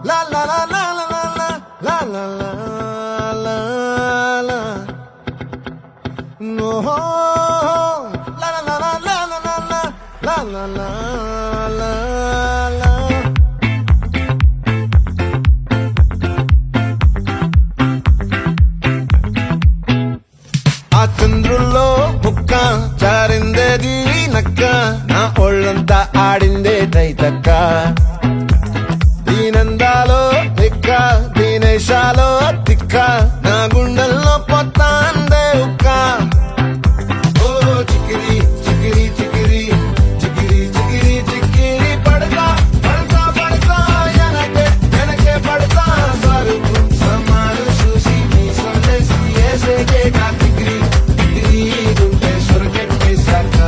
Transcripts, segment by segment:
La la la la la la la la la la la. No. La la la la la la la la la la la la. ఆ చంద్రుల్లో బుక్క చారిందేది నక్క నా ఒళ్ళంతా ఆడిందే తైతక్క దీనందాలో తిక్క దీనేశాలో తిక్క నా గుండెల్లో పొత్తాందే ఉక్క ఓ చికిరి చికిరి చికిరి చికిరి చికిరి చికిరి పడతా పడతా పడతా ఎనకే ఎనకే పడతా సరుకు సమాలు చూసి నీ సందేశి ఏసేకే కా చికిరి చికిరి గుండె సొరకెట్టేశాక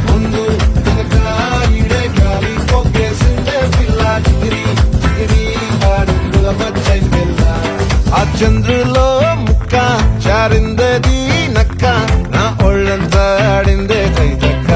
ముందు వెనక ఈడే గాలి పొగ్గేసిందే పిల్ల చికిరి చికిరి ఆడుగుల మచ్చైన పిల్ల ఆ చంద్రులో ముక్క చారిందేది నక్క నా ఒళ్ళంతా ఆడిందే తైతక్క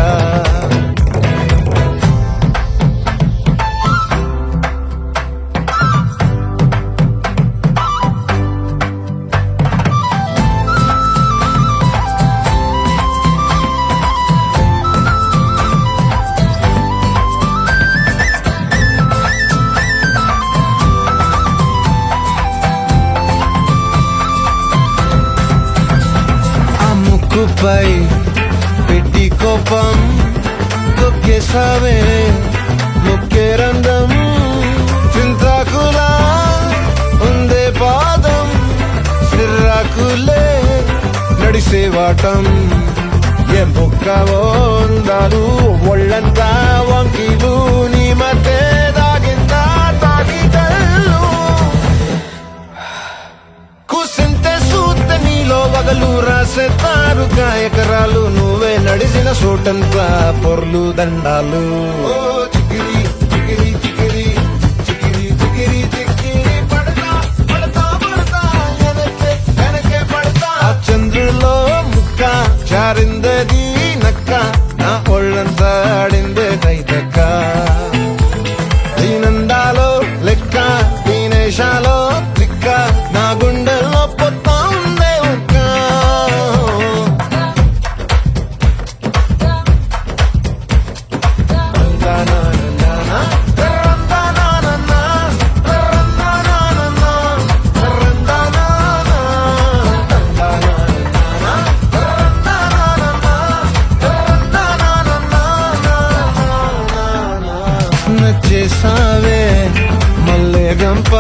ఆ ముక్కుపై పెట్టి కోపం తొక్కేసావే ముక్కే రంధ్రం చింతాకులా ఉందే పాదం సిర్రాకులే నడిసేవాటం ఏ బొక్కవో ఉందాలు ఒళ్ళంతా వంకిలు నీ మధ్య దాగిందా తాగిదల్లు కూసింతే సూత్తే నీలో వగలు రాసేతారు ఎకరాలు నువ్వే నడిసిన చోటంతా పొర్లు దండాలు ఓ చికిరి చికిరి చికిరి చికిరి చికిరి చికిరి పడతా పడతా పడతా ఎనకే ఎనకే పడతా ఆ చంద్రులో ముక్క చారిందేది నక్క నా ఒళ్ళంతా ఆడిందే తైతక్క దీనందాలో లెక్క దీనేశాలో తిక్క నా గుండెల్లో పొత్తా ఉందే ఉక్క నచ్చేసావే మల్లె గంప